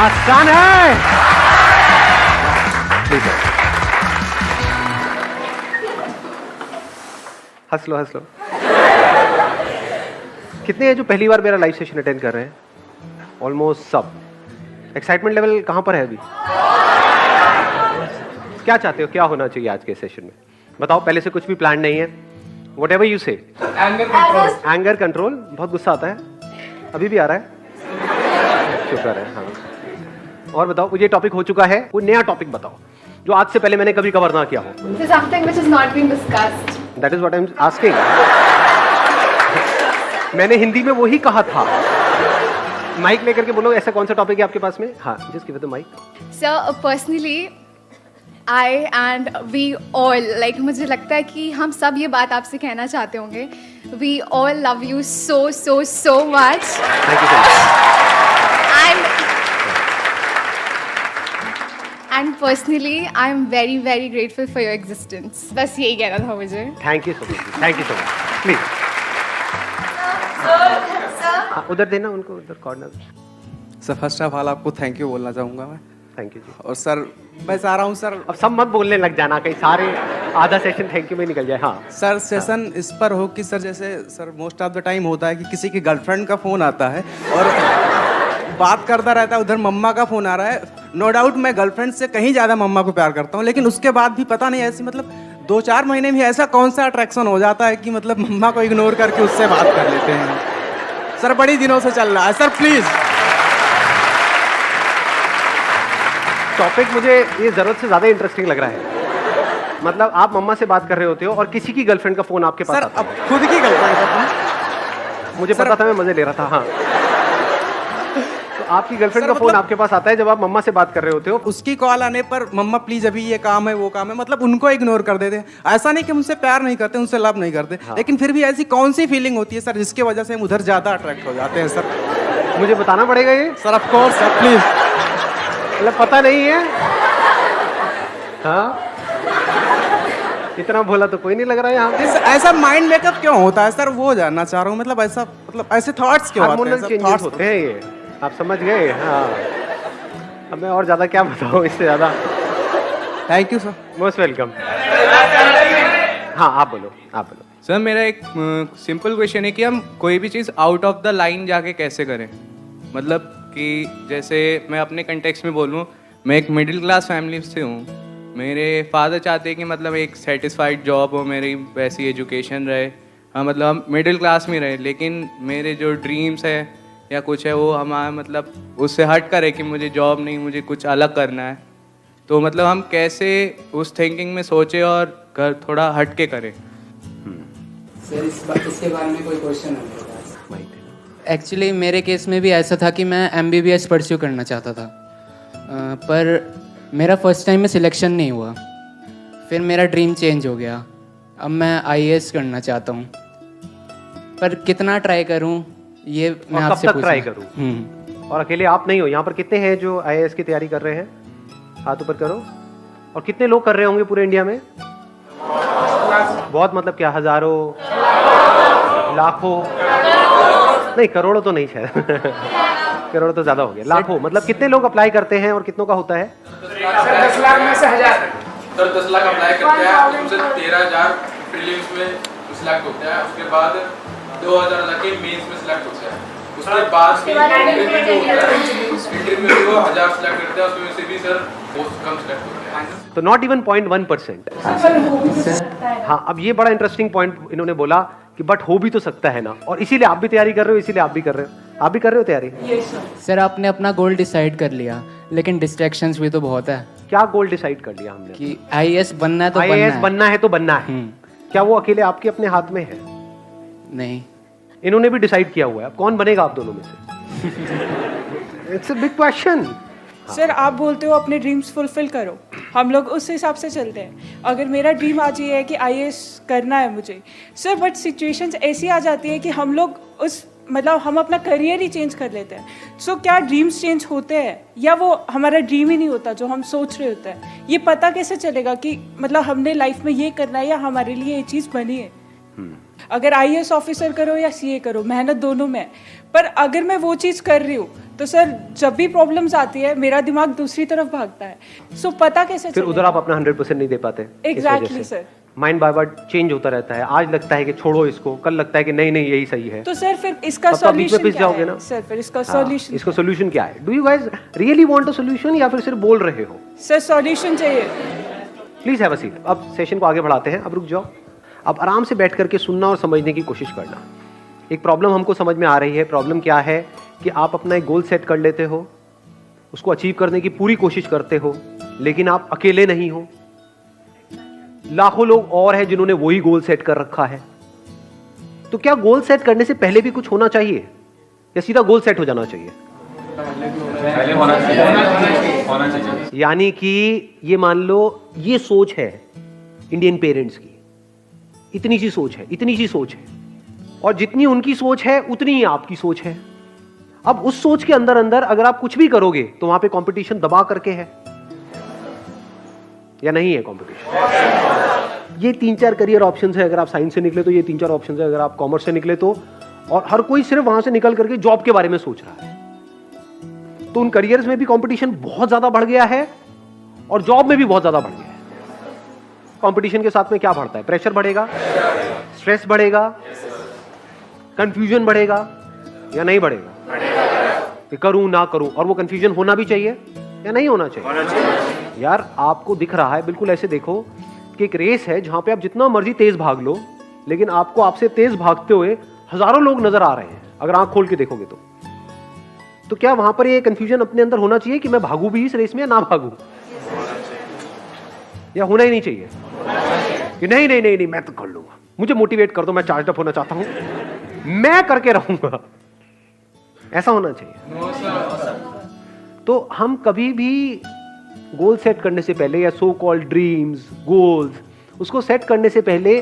आसान है। हंस लो हंस लो। कितने हैं जो पहली बार मेरा लाइव सेशन अटेंड कर रहे हैं? ऑलमोस्ट सब। एक्साइटमेंट लेवल कहां पर है अभी? क्या चाहते हो, क्या होना चाहिए आज के सेशन में? बताओ। पहले से कुछ भी प्लान नहीं है? Whatever you say. Anger control. बहुत गुस्सा आता है? अभी भी आ रहा है? शुक्र है। हाँ। और बताओ, मुझे टॉपिक हो चुका है, कोई नया टॉपिक बताओ जो आज से पहले मैंने कभी कवर ना किया हो। Something which has not been discussed. That is what I'm asking. मैंने हिंदी में वही कहा था। माइक लेकर के बोलो, ऐसा कौन सा टॉपिक है आपके पास में? हाँ, just give it the mic. Sir, personally, I and we all, like, मुझे लगता है कि हम सब ये बात आपसे कहना चाहते होंगे. We all love you so so so much. Thank you so much. And personally, I'm very very grateful for your existence. बस यही कहना था मुझे. Thank you so much. Thank you so much. Please. हाँ, उधर देना उनको, उधर corner. Sir first of all आपको थैंक यू बोलना चाहूँगा मैं. थैंक यू जी. और सर मैं चाह रहा हूँ सर, अब सब मत बोलने लग जाना, कहीं सारे आधा सेशन थैंक यू में निकल जाए. हाँ सर सेशन इस पर हो कि सर जैसे sir most of the time होता है कि किसी की गर्लफ्रेंड का फ़ोन आता है और बात करता रहता है, उधर मम्मा का फ़ोन आ रहा है. नो डाउट मैं गर्लफ्रेंड से कहीं ज़्यादा मम्मा को प्यार करता हूँ, लेकिन उसके बाद भी पता नहीं ऐसी मतलब 2-4 महीने में ऐसा कौन सा अट्रैक्शन हो जाता है कि मतलब मम्मा को इग्नोर करके उससे बात कर लेते हैं. सर बड़ी दिनों से चल रहा है सर, प्लीज़. टॉपिक मुझे ये जरूरत से ज्यादा इंटरेस्टिंग लग रहा है. मतलब आप मम्मा से बात कर रहे होते हो और किसी की गर्लफ्रेंड का फोन आपके पास सर आता अब है. खुद की गर्लफ्रेंड का फोन. मुझे पता था, मैं मजे ले रहा था. हाँ, तो आपकी गर्लफ्रेंड का फोन मतलब आपके पास आता है जब आप मम्मा से बात कर रहे होते हो. उसकी कॉल आने पर मम्मा प्लीज अभी ये काम है वो काम है, मतलब उनको इग्नोर कर देते हैं. ऐसा नहीं कि उनसे प्यार नहीं करते, उनसे लव नहीं करते. हाँ. लेकिन फिर भी ऐसी कौन सी फीलिंग होती है सर जिसकी वजह से हम उधर ज्यादा अट्रैक्ट हो जाते हैं सर? मुझे बताना पड़ेगा ये sir. Of course sir, please. मतलब पता नहीं है. हाँ, इतना भोला तो कोई नहीं लग रहा है यहाँ पे. ऐसा माइंड मेकअप क्यों होता है सर, वो जानना चाह रहा हूँ. मतलब ऐसा मतलब ऐसे थॉट्स क्यों आते हैं सर? थॉट्स होते हैं ये, आप समझ गए. हाँ, अब मैं और ज्यादा क्या बताऊँ इससे ज्यादा. Thank you sir. Most welcome. हाँ आप बोलो, आप बोलो. सर मेरा एक सिंपल क्वेश्चन है कि हम कोई भी चीज़ आउट ऑफ द लाइन जाके कैसे करें. मतलब कि जैसे मैं अपने कंटेक्स्ट में बोलूँ, मैं एक मिडिल क्लास फैमिली से हूँ. मेरे फादर चाहते हैं कि मतलब एक सेटिस्फाइड जॉब हो, मेरी वैसी एजुकेशन रहे. हाँ, मतलब हम मिडिल क्लास में रहे, लेकिन मेरे जो ड्रीम्स है या कुछ है वो हमारा मतलब उससे हट कर है कि मुझे जॉब नहीं, मुझे कुछ अलग करना है. तो मतलब हम कैसे उस थिंकिंग में सोचे और घर थोड़ा हट के करें. सर इसके बारे में कोई क्वेश्चन है? एक्चुअली मेरे केस में भी ऐसा था कि मैं MBBS परस्यू करना चाहता था, पर मेरा फर्स्ट टाइम में सिलेक्शन नहीं हुआ. फिर मेरा ड्रीम चेंज हो गया. अब मैं IAS करना चाहता हूँ, पर कितना ट्राई करूँ ये मैं आपसे कब तक ट्राई करूँ? और अकेले आप नहीं हो, यहाँ पर कितने हैं जो IAS की तैयारी कर रहे हैं? हाथ ऊपर करो. और कितने लोग कर रहे होंगे पूरे इंडिया में? बहुत. मतलब क्या, हजारों, लाखों? नहीं, करोड़ों तो नहीं शायद. करोड़ों तो ज्यादा हो गया. लाखों. मतलब कितने लोग अप्लाई करते हैं और कितनों का होता है? 10 लाख में से 1000. सर 10 लाख अप्लाई करते हैं, उनसे 13,000 प्रीलिम्स में सिलेक्ट होते हैं. उसके बाद 2,000 जाके मेंस में सिलेक्ट होते हैं. उसके बाद इंटरव्यू में वो 1000 सिलेक्ट करते हैं, उसमें से भी सर बहुत कम सिलेक्ट होते हैं. तो नॉट इवन 0.1%. हाँ, अब ये बड़ा इंटरेस्टिंग पॉइंट इन्होंने बोला कि बट हो भी तो सकता है ना. और इसीलिए आप भी तैयारी कर रहे हो, इसीलिए आप भी कर रहे हो. आप भी कर रहे हो तैयारी? सर आपने अपना गोल डिसाइड कर लिया, लेकिन डिस्ट्रैक्शंस भी तो बहुत है. क्या गोल डिसाइड कर लिया हमने? कि IAS बनना है तो IAS बनना है तो बनना है. क्या वो अकेले आपके अपने हाथ में है? नहीं, इन्होंने भी डिसाइड किया हुआ है. अब कौन बनेगा आप दोनों में से? It's a big question. Sir आप बोलते हो अपने ड्रीम्स फुलफिल करो, हम लोग उस हिसाब से चलते हैं. अगर मेरा ड्रीम आज ये है कि IAS करना है मुझे सर, बट सिचुएशंस ऐसी आ जाती है कि हम लोग उस मतलब हम अपना करियर ही चेंज कर लेते हैं. सो क्या ड्रीम्स चेंज होते हैं या वो हमारा ड्रीम ही नहीं होता जो हम सोच रहे होते हैं? ये पता कैसे चलेगा कि मतलब हमने लाइफ में ये करना है या हमारे लिए ये चीज़ बनी है? अगर IAS ऑफिसर करो या CA करो, मेहनत दोनों में है. पर अगर मैं वो चीज़ कर रही हूँ तो सर जब भी प्रॉब्लम्स आती है मेरा दिमाग दूसरी तरफ भागता है, सो पता कैसे फिर उधर आप अपना 100% नहीं दे पाते। एग्जैक्टली सर, माइंड बार बार चेंज होता रहता है, आज लगता है कि छोड़ो इसको, कल लगता है कि नहीं नहीं यही सही है। तो सर फिर इसका तब तो आप बीच में सॉल्यूशन पिस क्या जाओगे है ना। सर? फिर इसका हाँ, सॉल्यूशन इसका सॉल्यूशन क्या है? Do you guys really want a solution या फिर सिर्फ बोल रहे हो? सर सॉल्यूशन चाहिए। Please have a seat. अब सेशन को आगे बढ़ाते हैं। अब रुक जाओ, अब आराम से बैठ करके सुनना और समझने की कोशिश करना। एक प्रॉब्लम हमको समझ में आ रही है। प्रॉब्लम क्या है कि आप अपना एक गोल सेट कर लेते हो, उसको अचीव करने की पूरी कोशिश करते हो, लेकिन आप अकेले नहीं हो, लाखों लोग और हैं जिन्होंने वही गोल सेट कर रखा है। तो क्या गोल सेट करने से पहले भी कुछ होना चाहिए या सीधा गोल सेट हो जाना चाहिए? पहले होना चाहिए। यानी कि ये मान लो ये सोच है इंडियन पेरेंट्स की, इतनी सी सोच है, इतनी सी सोच है, और जितनी उनकी सोच है उतनी ही आपकी सोच है। अब उस सोच के अंदर अंदर अगर आप कुछ भी करोगे तो वहां पे कंपटीशन दबा करके है या नहीं है कंपटीशन? ये 3-4 करियर ऑप्शंस है। अगर आप साइंस से निकले तो ये 3-4 ऑप्शंस है, अगर आप कॉमर्स से निकले तो, और हर कोई सिर्फ वहां से निकल करके जॉब के बारे में सोच रहा है। तो उन करियर्स में भी कंपटीशन बहुत ज्यादा बढ़ गया है और जॉब में भी बहुत ज्यादा बढ़ गया है। कंपटीशन के साथ में क्या बढ़ता है? प्रेशर बढ़ेगा, स्ट्रेस बढ़ेगा, कंफ्यूजन बढ़ेगा या नहीं बढ़ेगा? कि करूं ना करूं, और वो कंफ्यूजन होना भी चाहिए या नहीं होना चाहिए? यार आपको दिख रहा है, बिल्कुल ऐसे देखो कि एक रेस है जहां पे आप जितना मर्जी तेज भाग लो, लेकिन आपको आपसे तेज भागते हुए हजारों लोग नजर आ रहे हैं अगर आंख खोल के देखोगे तो क्या वहां पर ये कंफ्यूजन अपने अंदर होना चाहिए कि मैं भागू भी इस रेस में या ना भागू? या होना ही नहीं चाहिए कि नहीं नहीं नहीं नहीं मैं तो कर लूंगा, मुझे मोटिवेट कर दो, मैं चार्ज अप होना चाहता हूं, मैं करके रहूंगा, ऐसा होना चाहिए। तो हम कभी भी गोल सेट करने से पहले या सो कॉल्ड ड्रीम्स, गोल्स, उसको सेट करने से पहले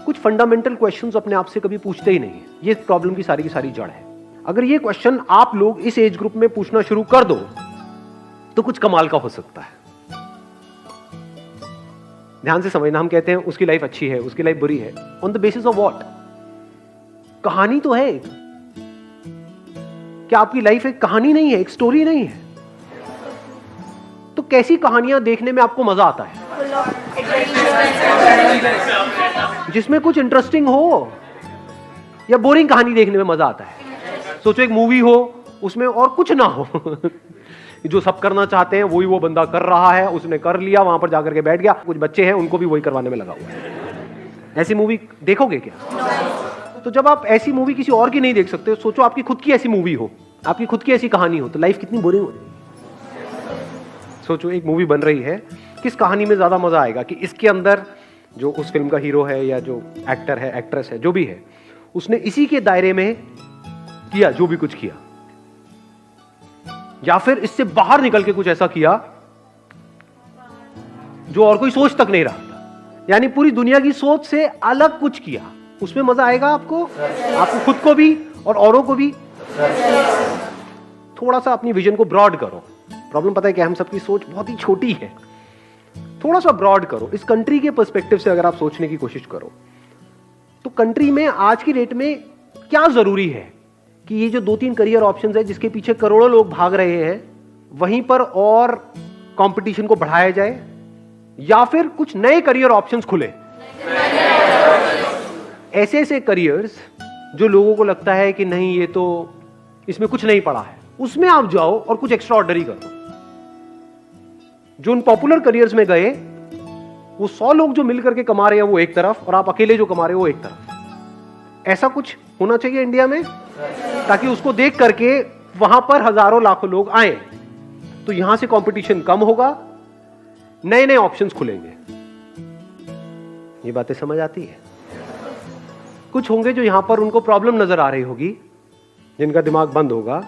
कुछ फंडामेंटल क्वेश्चंस अपने आप से कभी पूछते ही नहीं है। ये प्रॉब्लम की सारी जड़ है। अगर ये क्वेश्चन आप लोग इस एज ग्रुप में पूछना शुरू कर दो तो कुछ कमाल का हो सकता है। ध्यान से समझना, हम कहते हैं उसकी लाइफ अच्छी है, उसकी लाइफ बुरी है, on the basis of what? कहानी तो है, क्या आपकी लाइफ एक कहानी नहीं है, एक स्टोरी नहीं है? तो कैसी कहानियां देखने में आपको मजा आता है? जिसमें कुछ इंटरेस्टिंग हो, या बोरिंग कहानी देखने में मजा आता है? सोचो एक मूवी हो, उसमें और कुछ ना हो जो सब करना चाहते हैं वही वो बंदा कर रहा है, उसने कर लिया, वहां पर जाकर के बैठ गया, कुछ बच्चे हैं उनको भी वही करवाने में लगा हुआ है। ऐसी मूवी देखोगे क्या? तो जब आप ऐसी मूवी किसी और की नहीं देख सकते, सोचो आपकी खुद की ऐसी मूवी हो, आपकी खुद की ऐसी कहानी हो, तो लाइफ कितनी बोरिंग हो जाएगी। सोचो एक मूवी बन रही है, किस कहानी में ज्यादा मजा आएगा कि इसके अंदर जो उस फिल्म का हीरो है या जो एक्टर है, एक्ट्रेस है, जो भी है, उसने इसी के दायरे में किया जो भी कुछ किया, या फिर इससे बाहर निकल के कुछ ऐसा किया जो और कोई सोच तक नहीं रहा था, यानी पूरी दुनिया की सोच से अलग कुछ किया, उसमें मजा आएगा आपको खुद को भी और औरों को भी। थोड़ा सा अपनी विजन को ब्रॉड करो। प्रॉब्लम पता है क्या, हम सबकी सोच बहुत ही छोटी है। थोड़ा सा ब्रॉड करो, इस कंट्री के पर्सपेक्टिव से अगर आप सोचने की कोशिश करो तो कंट्री में आज की डेट में क्या जरूरी है कि ये जो 2-3 करियर ऑप्शंस है जिसके पीछे करोड़ों लोग भाग रहे हैं, वहीं पर और कंपटीशन को बढ़ाया जाए, या फिर कुछ नए करियर ऑप्शंस खुले, ऐसे ऐसे करियर्स जो लोगों को लगता है कि नहीं ये तो इसमें कुछ नहीं पड़ा है, उसमें आप जाओ और कुछ एक्स्ट्रा ऑर्डिनरी करो। जो उन पॉपुलर करियर्स में गए, वो 100 लोग जो मिलकर के कमा रहे हैं वो एक तरफ, और आप अकेले जो कमा रहे हो वो एक तरफ। ऐसा कुछ होना चाहिए इंडिया में, ताकि उसको देख करके वहां पर हजारों लाखों लोग आए, तो यहां से कंपटीशन कम होगा, नए नए ऑप्शंस खुलेंगे। ये बातें समझ आती है? कुछ होंगे जो यहां पर उनको प्रॉब्लम नजर आ रही होगी, जिनका दिमाग बंद होगा,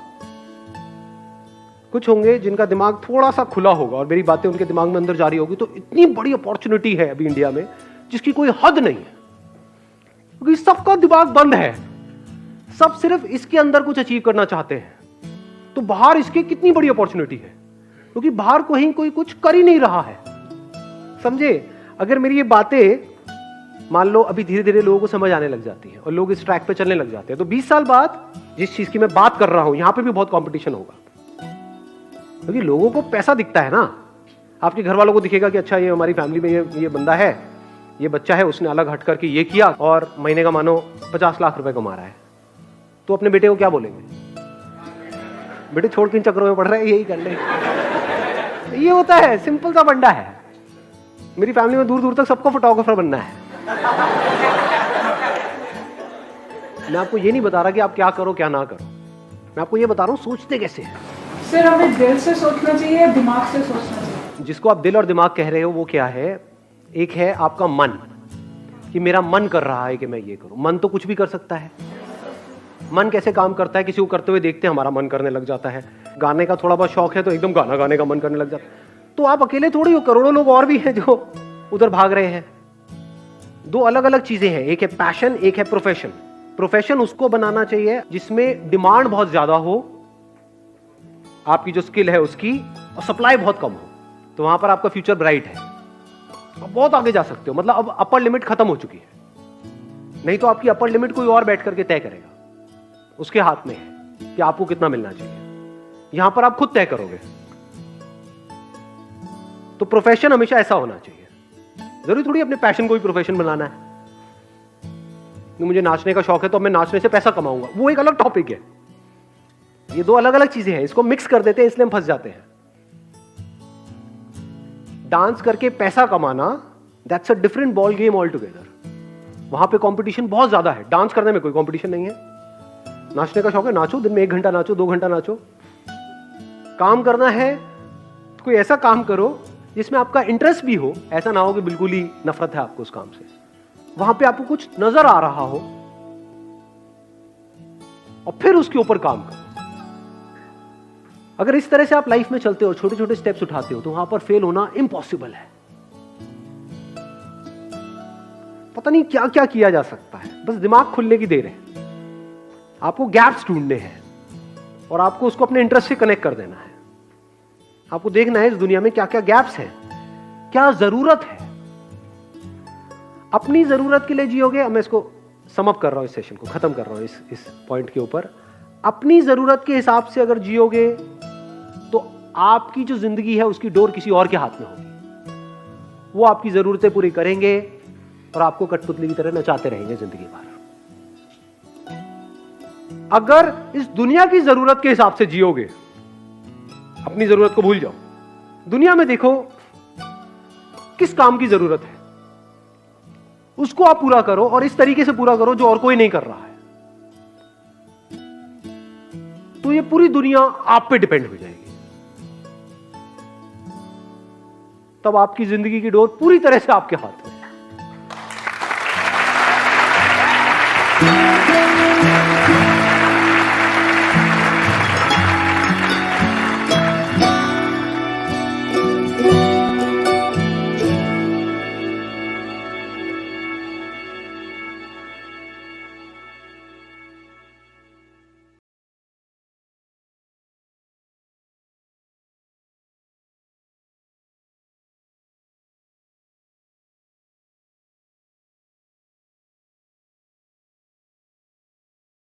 कुछ होंगे जिनका दिमाग थोड़ा सा खुला होगा और मेरी बातें उनके दिमाग में अंदर जा रही होगी। तो इतनी बड़ी अपॉर्चुनिटी है अभी इंडिया में जिसकी कोई हद नहीं है, क्योंकि सबका दिमाग बंद है, सब सिर्फ इसके अंदर कुछ अचीव करना चाहते हैं। तो बाहर इसके कितनी बड़ी अपॉर्चुनिटी है, क्योंकि बाहर कहीं कोई कुछ कर ही नहीं रहा है। समझे? अगर मेरी ये बातें मान लो अभी धीरे धीरे लोगों को समझ आने लग जाती है और लोग इस ट्रैक पे चलने लग जाते हैं, तो 20 साल बाद जिस चीज की मैं बात कर रहा हूं यहां पे भी बहुत कंपटीशन होगा, क्योंकि लोगों को पैसा दिखता है ना। आपके घर वालों को दिखेगा कि अच्छा ये हमारी फैमिली में ये बंदा है, ये बच्चा है, उसने अलग हट करके ये किया और महीने का मानो 50 लाख रुपए कमा रहा है, तो अपने बेटे को क्या बोलेंगे? बेटे छोड़ के इन चक्करों में पड़ रहा है, यही कर ले। ये होता है, सिंपल सा बंडा है। मेरी फैमिली में दूर दूर तक सबको फोटोग्राफर बनना है। मैं आपको ये नहीं बता रहा कि आप क्या करो क्या ना करो, मैं आपको ये बता रहा हूं सोचते कैसे हैं। सर हमें दिल से सोचना चाहिए या दिमाग से सोचना चाहिए? जिसको आप दिल और दिमाग कह रहे हो वो क्या है? एक है आपका मन, कि मेरा मन कर रहा है कि मैं ये करूं। मन तो कुछ भी कर सकता है। मन कैसे काम करता है? किसी को करते हुए देखते हैं, हमारा मन करने लग जाता है। गाने का थोड़ा बहुत शौक है तो एकदम गाना गाने का मन करने लग जाता है। तो आप अकेले थोड़ी हो, करोड़ों लोग और भी हैं जो उधर भाग रहे हैं। दो अलग अलग चीजें हैं, एक है पैशन, एक है प्रोफेशन। प्रोफेशन उसको बनाना चाहिए जिसमें डिमांड बहुत ज्यादा हो, आपकी जो स्किल है उसकी, और सप्लाई बहुत कम हो, तो वहां पर आपका फ्यूचर ब्राइट है। आप बहुत आगे जा सकते हो, मतलब अब अपर लिमिट खत्म हो चुकी है। नहीं तो आपकी अपर लिमिट कोई और बैठ करके तय करेगा, उसके हाथ में है कि आपको कितना मिलना चाहिए। यहां पर आप खुद तय करोगे। तो प्रोफेशन हमेशा ऐसा होना चाहिए। जरूरी थोड़ी अपने पैशन को भी प्रोफेशन बनाना है। मुझे नाचने का शौक है तो मैं नाचने से पैसा कमाऊंगा, वो एक अलग टॉपिक है। ये दो अलग अलग चीजें हैं, इसको मिक्स कर देते हैं, इसलिए हम फंस जाते हैं। डांस करके पैसा कमाना, that's a different ball game all together. वहां पे कंपटीशन बहुत ज्यादा है, डांस करने में कोई कंपटीशन नहीं है। नाचने का शौक है, नाचो, दिन में 1 घंटा नाचो, 2 घंटा नाचो। काम करना है तो कोई ऐसा काम करो जिसमें आपका इंटरेस्ट भी हो, ऐसा ना हो कि बिल्कुल ही नफरत है आपको उस काम से। वहां पे आपको कुछ नजर आ रहा हो और फिर उसके ऊपर काम करो। अगर इस तरह से आप लाइफ में चलते हो, छोटे छोटे स्टेप्स उठाते हो, तो वहां पर फेल होना इम्पॉसिबल है। पता नहीं क्या क्या किया जा सकता है, बस दिमाग खुलने की देर है। आपको गैप्स ढूंढने हैं और आपको उसको अपने इंटरेस्ट से कनेक्ट कर देना है। आपको देखना है इस दुनिया में क्या क्या गैप्स हैं, क्या जरूरत है। अपनी जरूरत के लिए जियोगे, मैं इसको समअप कर रहा हूं, इस सेशन को खत्म कर रहा हूं इस पॉइंट के ऊपर। अपनी जरूरत के हिसाब से अगर जियोगे तो आपकी जो जिंदगी है उसकी डोर किसी और के हाथ में होगी। वो आपकी जरूरतें पूरी करेंगे और आपको कठपुतली की तरह नचाते रहेंगे जिंदगी भर। अगर इस दुनिया की जरूरत के हिसाब से जियोगे, अपनी जरूरत को भूल जाओ, दुनिया में देखो किस काम की जरूरत है, उसको आप पूरा करो और इस तरीके से पूरा करो जो और कोई नहीं कर रहा है, तो ये पूरी दुनिया आप पे डिपेंड हो जाएगी। तब आपकी जिंदगी की डोर पूरी तरह से आपके हाथ में है।